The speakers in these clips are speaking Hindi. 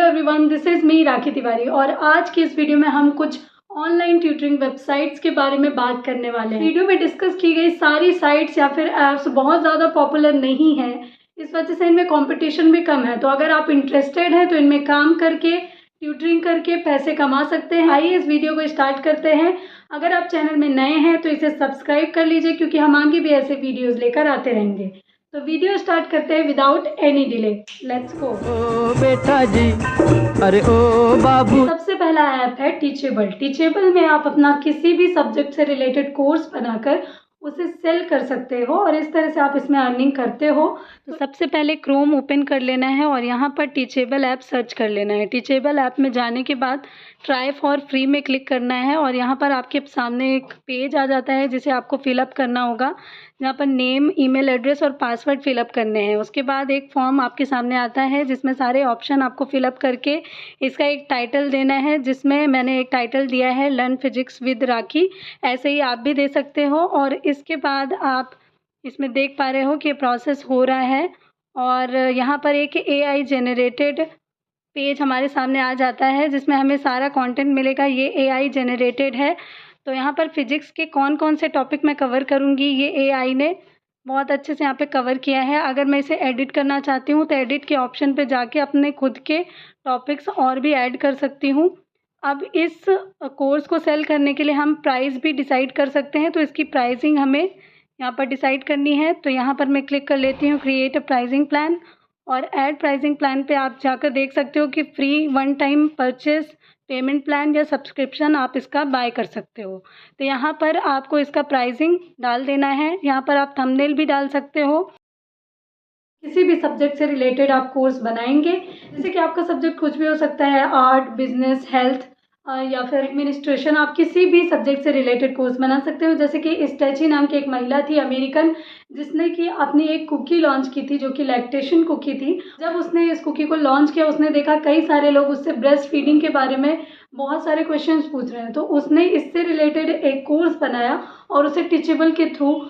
Hello everyone, this is me Rakhi Tiwari और आज की इस वीडियो में हम कुछ ऑनलाइन ट्यूटरिंग वेबसाइट्स के बारे में बात करने वाले हैं। वीडियो में डिस्कस की गई सारी साइट्स या फिर ऐप्स बहुत ज़्यादा पॉपुलर नहीं है, इस वजह से इनमें कंपटीशन भी कम है। तो अगर आप इंटरेस्टेड हैं तो इनमें काम करके ट्यूटरिंग करके पैसे कमा सकते हैं। आइए इस वीडियो को स्टार्ट करते हैं। अगर आप चैनल में नए हैं तो इसे सब्सक्राइब कर लीजिए, क्योंकि हम आगे भी ऐसे वीडियोज़ लेकर आते रहेंगे। तो वीडियो स्टार्ट करते हैं without any delay. Let's go. ओ बेटा जी, अरे ओ बाबू। सबसे पहला ऐप है टीचेबल। टीचेबल में आप अपना किसी भी सब्जेक्ट से रिलेटेड कोर्स बनाकर उसे सेल कर सकते हो और इस तरह से आप इसमें अर्निंग करते हो। तो सबसे पहले क्रोम ओपन कर लेना है और यहाँ पर टीचेबल ऐप सर्च कर लेना है। टीचेबल ऐप में जाने के बाद ट्राई फॉर फ्री में क्लिक करना है और यहाँ पर आपके सामने एक पेज आ जाता है जिसे आपको फिलअप करना होगा, जहाँ पर नेम, ईमेल एड्रेस और पासवर्ड फिलअप करने हैं। उसके बाद एक फॉर्म आपके सामने आता है जिसमें सारे ऑप्शन आपको फिलअप करके इसका एक टाइटल देना है, जिसमें मैंने एक टाइटल दिया है लर्न फिजिक्स विद राखी। ऐसे ही आप भी दे सकते हो। और इसके बाद आप इसमें देख पा रहे हो कि प्रोसेस हो रहा है और यहाँ पर एक AI जनरेटेड पेज हमारे सामने आ जाता है जिसमें हमें सारा कंटेंट मिलेगा। ये AI जनरेटेड है। तो यहाँ पर फिजिक्स के कौन कौन से टॉपिक मैं कवर करूँगी, ये AI ने बहुत अच्छे से यहाँ पे कवर किया है। अगर मैं इसे एडिट करना चाहती हूँ तो एडिट के ऑप्शन पे जाके अपने खुद के टॉपिक्स और भी ऐड कर सकती हूँ। अब इस कोर्स को सेल करने के लिए हम प्राइस भी डिसाइड कर सकते हैं, तो इसकी प्राइसिंग हमें यहाँ पर डिसाइड करनी है। तो यहाँ पर मैं क्लिक कर लेती हूँ क्रिएट अ प्राइसिंग प्लान और ऐड प्राइसिंग प्लान पे आप जाकर देख सकते हो कि free one time purchase, payment plan या सब्सक्रिप्शन आप इसका बाय कर सकते हो। तो यहाँ पर आपको इसका प्राइसिंग डाल देना है। यहाँ पर आप थंबनेल भी डाल सकते हो। किसी भी सब्जेक्ट से रिलेटेड आप कोर्स बनाएंगे, जैसे कि आपका सब्जेक्ट कुछ भी हो सकता है, आर्ट, बिजनेस, हेल्थ या फिर एडमिनिस्ट्रेशन। आप किसी भी सब्जेक्ट से रिलेटेड कोर्स बना सकते हो। जैसे कि स्टैची नाम की एक महिला थी अमेरिकन, जिसने कि अपनी एक कुकी लॉन्च की थी जो कि लैक्टेशन कुकी थी। जब उसने इस कुकी को लॉन्च किया, उसने देखा कई सारे लोग उससे ब्रेस्ट फीडिंग के बारे में बहुत सारे क्वेश्चंस पूछ रहे हैं, तो उसने इससे रिलेटेड एक कोर्स बनाया और उसे टीचेबल के थ्रू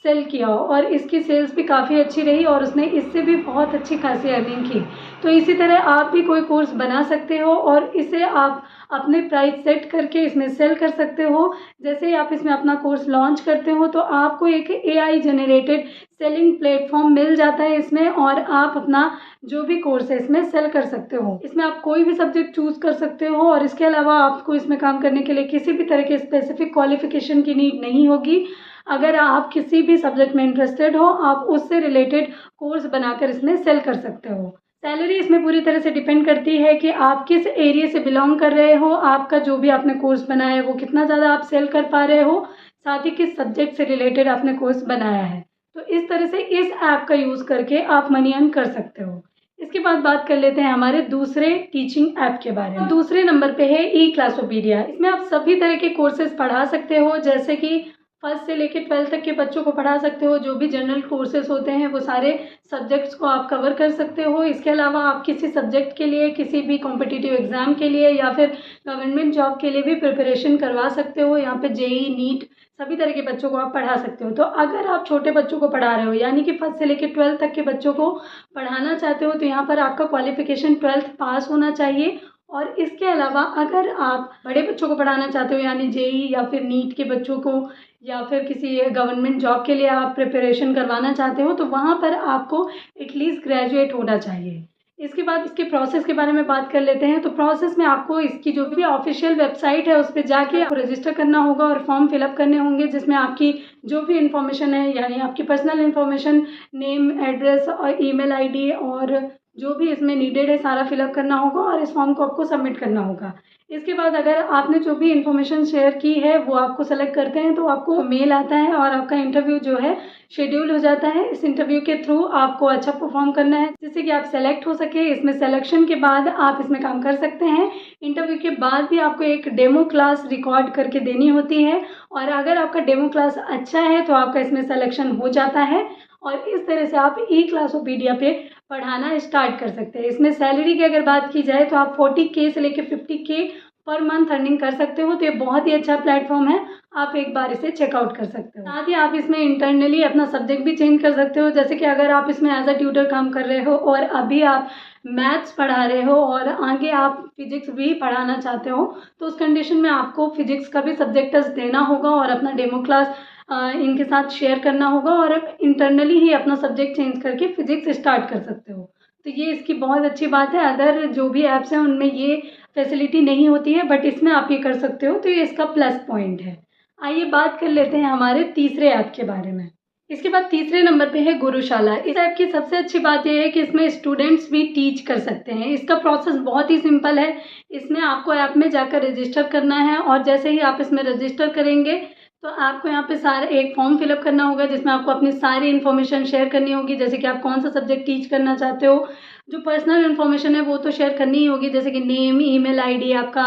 सेल किया और इसकी सेल्स भी काफ़ी अच्छी रही और उसने इससे भी बहुत अच्छी खासी अर्निंग की। तो इसी तरह आप भी कोई कोर्स बना सकते हो और इसे आप अपने प्राइस सेट करके इसमें सेल कर सकते हो। जैसे ही आप इसमें अपना कोर्स लॉन्च करते हो तो आपको एक AI जनरेटेड सेलिंग प्लेटफॉर्म मिल जाता है इसमें, और आप अपना जो भी कोर्स है इसमें सेल कर सकते हो। इसमें आप कोई भी सब्जेक्ट चूज़ कर सकते हो और इसके अलावा आपको इसमें काम करने के लिए किसी भी तरह के स्पेसिफिक क्वालिफिकेशन की नीड नहीं होगी। अगर आप किसी भी सब्जेक्ट में इंटरेस्टेड हो, आप उससे रिलेटेड कोर्स बनाकर इसमें सेल कर सकते हो। सैलरी इसमें पूरी तरह से डिपेंड करती है कि आप किस एरिया से बिलोंग कर रहे हो, आपका जो भी आपने कोर्स बनाया है वो कितना ज़्यादा आप सेल कर पा रहे हो, साथ ही किस सब्जेक्ट से रिलेटेड आपने कोर्स बनाया है। तो इस तरह से इस ऐप का यूज़ करके आप मनी अर्न कर सकते हो। इसके बाद बात कर लेते हैं हमारे दूसरे टीचिंग ऐप के बारे में। दूसरे नंबर पे है ई क्लासोपीडिया। इसमें आप सभी तरह के कोर्सेज पढ़ा सकते हो, जैसे कि फर्स्ट से लेकर 12th तक के बच्चों को पढ़ा सकते हो। जो भी जनरल कोर्सेज होते हैं वो सारे सब्जेक्ट्स को आप कवर कर सकते हो। इसके अलावा आप किसी सब्जेक्ट के लिए, किसी भी कॉम्पिटिटिव एग्ज़ाम के लिए या फिर गवर्नमेंट जॉब के लिए भी प्रिपरेशन करवा सकते हो। यहाँ पे JEE, नीट सभी तरह के बच्चों को आप पढ़ा सकते हो। तो अगर आप छोटे बच्चों को पढ़ा रहे हो, यानी कि फर्स्ट से लेकर 12th तक के बच्चों को पढ़ाना चाहते हो, तो यहाँ पर आपका क्वालिफिकेशन 12th पास होना चाहिए। और इसके अलावा अगर आप बड़े बच्चों को पढ़ाना चाहते हो, यानी JEE या फिर नीट के बच्चों को, या फिर किसी गवर्नमेंट जॉब के लिए आप प्रिपरेशन करवाना चाहते हो, तो वहाँ पर आपको एटलीस्ट ग्रेजुएट होना चाहिए। इसके बाद इसके प्रोसेस के बारे में बात कर लेते हैं। तो प्रोसेस में आपको इसकी जो भी ऑफिशियल वेबसाइट है उस पर जाके आपको रजिस्टर करना होगा और फॉर्म फिलअप करने होंगे, जिसमें आपकी जो भी इन्फॉर्मेशन है, यानी आपकी पर्सनल इन्फॉर्मेशन, नेम, एड्रेस और ईमेल ID और जो भी इसमें नीडेड है सारा फिलअप करना होगा और इस फॉर्म को आपको सबमिट करना होगा। इसके बाद अगर आपने जो भी इन्फॉर्मेशन शेयर की है वो आपको सेलेक्ट करते हैं तो आपको मेल आता है और आपका इंटरव्यू जो है शेड्यूल हो जाता है। इस इंटरव्यू के थ्रू आपको अच्छा परफॉर्म करना है जिससे कि आप सेलेक्ट हो सके। इसमें सिलेक्शन के बाद आप इसमें काम कर सकते हैं। इंटरव्यू के बाद भी आपको एक डेमो क्लास रिकॉर्ड करके देनी होती है और अगर आपका डेमो क्लास अच्छा है तो आपका इसमें सिलेक्शन हो जाता है और इस तरह से आप ई क्लासोपीडिया पे पढ़ाना स्टार्ट कर सकते हैं। इसमें सैलरी की अगर बात की जाए तो आप 40K से लेकर 50K पर मंथ अर्निंग कर सकते हो। तो ये बहुत ही अच्छा प्लेटफॉर्म है, आप एक बार इसे चेकआउट कर सकते हो। साथ ही आप इसमें इंटरनली अपना सब्जेक्ट भी चेंज कर सकते हो। जैसे कि अगर आप इसमें एज अ ट्यूटर काम कर रहे हो और अभी आप मैथ्स पढ़ा रहे हो और आगे आप फिजिक्स भी पढ़ाना चाहते हो, तो उस कंडीशन में आपको फिजिक्स का भी सब्जेक्ट टेस्ट देना होगा और अपना डेमो क्लास इनके साथ शेयर करना होगा और इंटरनली ही अपना सब्जेक्ट चेंज करके फिजिक्स स्टार्ट कर सकते हो। तो ये इसकी बहुत अच्छी बात है। अदर जो भी ऐप्स हैं उनमें ये फैसिलिटी नहीं होती है, बट इसमें आप ये कर सकते हो, तो ये इसका प्लस पॉइंट है। आइए बात कर लेते हैं हमारे तीसरे ऐप के बारे में। इसके बाद तीसरे नंबर पे है गुरुशाला। इस ऐप की सबसे अच्छी बात यह है कि इसमें स्टूडेंट्स भी टीच कर सकते हैं। इसका प्रोसेस बहुत ही सिंपल है। इसमें आपको ऐप में जाकर रजिस्टर करना है और जैसे ही आप इसमें रजिस्टर करेंगे तो आपको यहाँ पे सारा एक फॉर्म फिलअप करना होगा जिसमें आपको अपनी सारी इन्फॉर्मेशन शेयर करनी होगी, जैसे कि आप कौन सा सब्जेक्ट टीच करना चाहते हो। जो पर्सनल इन्फॉर्मेशन है वो तो शेयर करनी ही होगी, जैसे कि नेम, ईमेल आईडी, आपका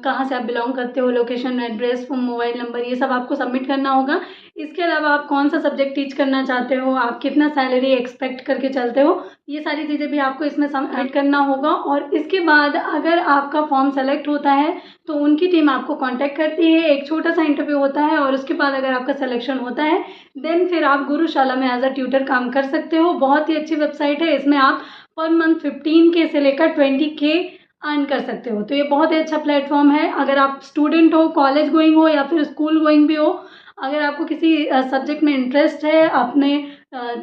कहाँ से आप बिलोंग करते हो, लोकेशन, एड्रेस, मोबाइल नंबर, ये सब आपको सबमिट करना होगा। इसके अलावा आप कौन सा सब्जेक्ट टीच करना चाहते हो, आप कितना सैलरी एक्सपेक्ट करके चलते हो, ये सारी चीज़ें भी आपको इसमें सबमिट करना होगा। और इसके बाद अगर आपका फॉर्म सेलेक्ट होता है तो उनकी टीम आपको कांटेक्ट करती है, एक छोटा सा इंटरव्यू होता है और उसके बाद अगर आपका सिलेक्शन होता है देन फिर आप गुरुशाला में एज अ ट्यूटर काम कर सकते हो। बहुत ही अच्छी वेबसाइट है। इसमें आप पर मंथ 15K से लेकर 20K अर्न कर सकते हो। तो ये बहुत ही अच्छा प्लेटफॉर्म है। अगर आप स्टूडेंट हो, कॉलेज गोइंग हो या फिर स्कूल गोइंग भी हो, अगर आपको किसी सब्जेक्ट में इंटरेस्ट है, अपने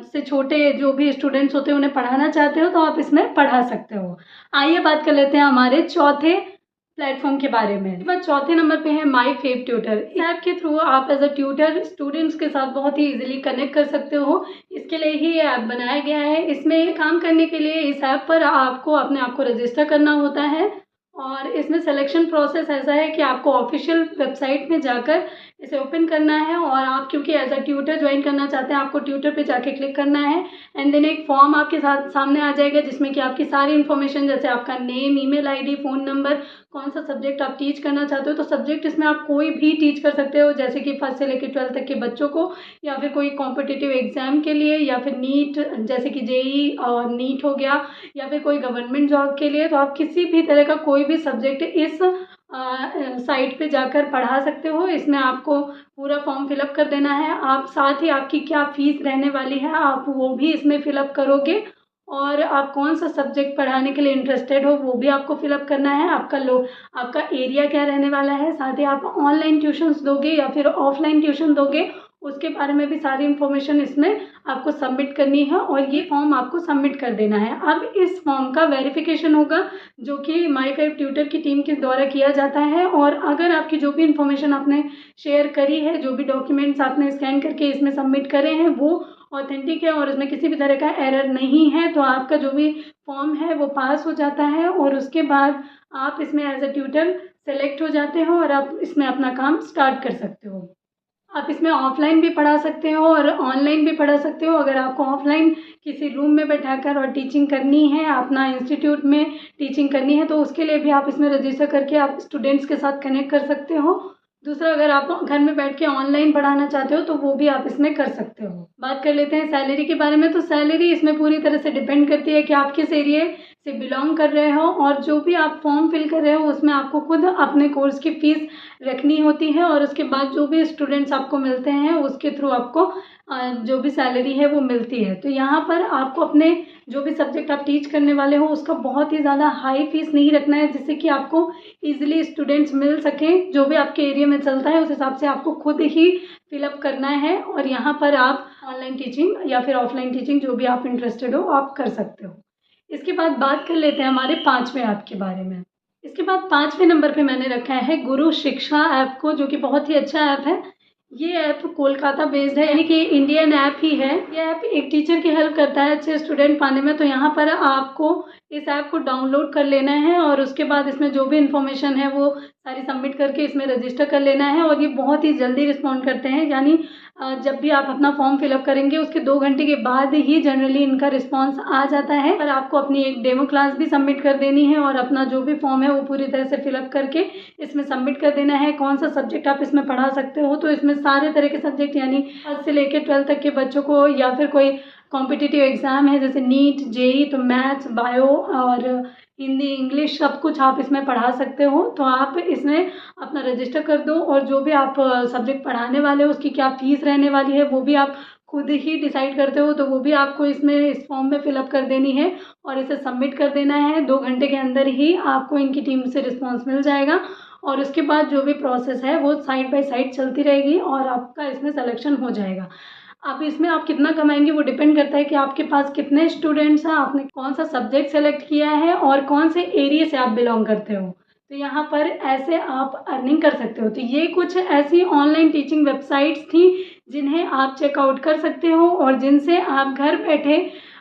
से छोटे जो भी स्टूडेंट्स होते हैं उन्हें पढ़ाना चाहते हो, तो आप इसमें पढ़ा सकते हो। आइए बात कर लेते हैं हमारे चौथे प्लेटफॉर्म के बारे में। इसके बाद चौथे नंबर पे है माई फेव ट्यूटर। इस ऐप के थ्रू आप एज अ ट्यूटर स्टूडेंट्स के साथ बहुत ही इजीली कनेक्ट कर सकते हो। इसके लिए ही ये ऐप बनाया गया है। इसमें काम करने के लिए इस ऐप पर आपको अपने आप को रजिस्टर करना होता है और इसमें सिलेक्शन प्रोसेस ऐसा है कि आपको ऑफिशियल वेबसाइट में जाकर इसे ओपन करना है और आप क्योंकि एज अ ट्यूटर ज्वाइन करना चाहते हैं, आपको ट्यूटर पे जाके क्लिक करना है एंड देन एक फॉर्म आपके साथ सामने आ जाएगा जिसमें कि आपकी सारी इन्फॉर्मेशन, जैसे आपका name, email ID, phone number, कौन सा सब्जेक्ट आप टीच करना चाहते हो। तो सब्जेक्ट इसमें आप कोई भी टीच कर सकते हो, जैसे कि 1st से लेकर 12th तक के बच्चों को, या फिर कोई कॉम्पिटिटिव एग्जाम के लिए, या फिर नीट जैसे कि जेई और नीट हो गया, या फिर कोई गवर्नमेंट जॉब के लिए। तो आप किसी भी तरह का कोई भी सब्जेक्ट इस साइट पे जाकर पढ़ा सकते हो। इसमें आपको पूरा फॉर्म फिलअप कर देना है। आप साथ ही आपकी क्या फ़ीस रहने वाली है आप वो भी इसमें फिलअप करोगे और आप कौन सा सब्जेक्ट पढ़ाने के लिए इंटरेस्टेड हो वो भी आपको फिलअप करना है। आपका एरिया क्या रहने वाला है, साथ ही आप ऑनलाइन ट्यूशन्स दोगे या फिर ऑफलाइन ट्यूशन दोगे, उसके बारे में भी सारी इन्फॉर्मेशन इसमें आपको सबमिट करनी है और ये फॉर्म आपको सबमिट कर देना है। अब इस फॉर्म का वेरिफिकेशन होगा जो कि माई फेव ट्यूटर की टीम के द्वारा किया जाता है और अगर आपकी जो भी इन्फॉर्मेशन आपने शेयर करी है, जो भी डॉक्यूमेंट्स आपने स्कैन करके इसमें सबमिट करे हैं वो ऑथेंटिक है और इसमें किसी भी तरह का एरर नहीं है, तो आपका जो भी फॉर्म है वो पास हो जाता है और उसके बाद आप इसमें एज अ ट्यूटर सेलेक्ट हो जाते हो और आप इसमें अपना काम स्टार्ट कर सकते हो। आप इसमें ऑफलाइन भी पढ़ा सकते हो और ऑनलाइन भी पढ़ा सकते हो। अगर आपको ऑफलाइन किसी रूम में बैठाकर और टीचिंग करनी है, अपना इंस्टीट्यूट में टीचिंग करनी है, तो उसके लिए भी आप इसमें रजिस्टर करके आप स्टूडेंट्स के साथ कनेक्ट कर सकते हो। दूसरा, अगर आप घर में बैठ के ऑनलाइन पढ़ाना चाहते हो तो वो भी आप इसमें कर सकते हो। बात कर लेते हैं सैलरी के बारे में। तो सैलरी इसमें पूरी तरह से डिपेंड करती है कि आप किस एरिया से बिलोंग कर रहे हो और जो भी आप फॉर्म फिल कर रहे हो उसमें आपको खुद अपने कोर्स की फ़ीस रखनी होती है और उसके बाद जो भी स्टूडेंट्स आपको मिलते हैं उसके थ्रू आपको जो भी सैलरी है वो मिलती है। तो यहाँ पर आपको अपने जो भी सब्जेक्ट आप टीच करने वाले हो उसका बहुत ही ज़्यादा हाई फीस नहीं रखना है, जिससे कि आपको ईजिली स्टूडेंट्स मिल सकें। जो भी आपके एरिया में चलता है उस हिसाब से आपको खुद ही फिलअप करना है और यहाँ पर आप ऑनलाइन टीचिंग या फिर ऑफलाइन टीचिंग जो भी आप इंटरेस्टेड हो आप कर सकते हो। इसके बाद बात कर लेते हैं हमारे 5वें ऐप के बारे में। इसके बाद 5वें नंबर पे मैंने रखा है गुरु शिक्षा ऐप को, जो कि बहुत ही अच्छा ऐप है। ये ऐप कोलकाता बेस्ड है, यानी कि इंडियन ऐप ही है। ये ऐप एक टीचर की हेल्प करता है अच्छे स्टूडेंट पाने में। तो यहाँ पर आपको इस ऐप को डाउनलोड कर लेना है और उसके बाद इसमें जो भी इन्फॉर्मेशन है वो सारी सबमिट करके इसमें रजिस्टर कर लेना है और ये बहुत ही जल्दी रिस्पॉन्ड करते हैं। यानी जब भी आप अपना फॉर्म फिलअप करेंगे उसके 2 घंटे के बाद ही जनरली इनका रिस्पॉन्स आ जाता है। पर आपको अपनी एक डेमो क्लास भी सबमिट कर देनी है और अपना जो भी फॉर्म है वो पूरी तरह से फिलअप करके इसमें सबमिट कर देना है। कौन सा सब्जेक्ट आप इसमें पढ़ा सकते हो, तो इसमें सारे तरह के सब्जेक्ट यानी 1st से लेकर 12th तक के बच्चों को, या फिर कोई कॉम्पिटिटिव एग्ज़ाम है जैसे नीट, जेई, तो मैथ्स, बायो और हिंदी, इंग्लिश सब कुछ आप इसमें पढ़ा सकते हो। तो आप इसमें अपना रजिस्टर कर दो और जो भी आप सब्जेक्ट पढ़ाने वाले हो उसकी क्या फ़ीस रहने वाली है वो भी आप खुद ही डिसाइड करते हो तो वो भी आपको इसमें इस फॉर्म में फिलअप कर देनी है और इसे सबमिट कर देना है। 2 घंटे के अंदर ही आपको इनकी टीम से रिस्पॉन्स मिल जाएगा और उसके बाद जो भी प्रोसेस है वो साइड बाय साइड चलती रहेगी और आपका इसमें सिलेक्शन हो जाएगा। अब इसमें आप कितना कमाएंगे वो डिपेंड करता है कि आपके पास कितने स्टूडेंट्स हैं, आपने कौन सा सब्जेक्ट सेलेक्ट किया है और कौन से एरिया से आप बिलोंग करते हो। तो यहाँ पर ऐसे आप अर्निंग कर सकते हो। तो ये कुछ ऐसी ऑनलाइन टीचिंग वेबसाइट्स थी जिन्हें आप चेकआउट कर सकते हो और जिनसे आप घर बैठे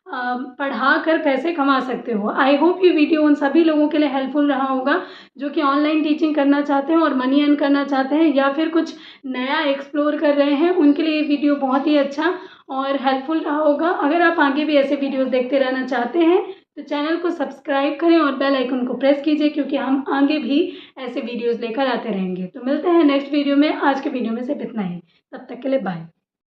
पढ़ा कर पैसे कमा सकते हो। आई होप ये वीडियो उन सभी लोगों के लिए हेल्पफुल रहा होगा जो कि ऑनलाइन टीचिंग करना चाहते हैं और मनी अर्न करना चाहते हैं या फिर कुछ नया एक्सप्लोर कर रहे हैं, उनके लिए ये वीडियो बहुत ही अच्छा और हेल्पफुल रहा होगा। अगर आप आगे भी ऐसे वीडियोस देखते रहना चाहते हैं तो चैनल को सब्सक्राइब करें और बेल आइकन को प्रेस कीजिए क्योंकि हम आगे भी ऐसे वीडियोस लेकर आते रहेंगे। तो मिलते हैं नेक्स्ट वीडियो में। आज के वीडियो में सिर्फ इतना ही। तब तक के लिए बाय।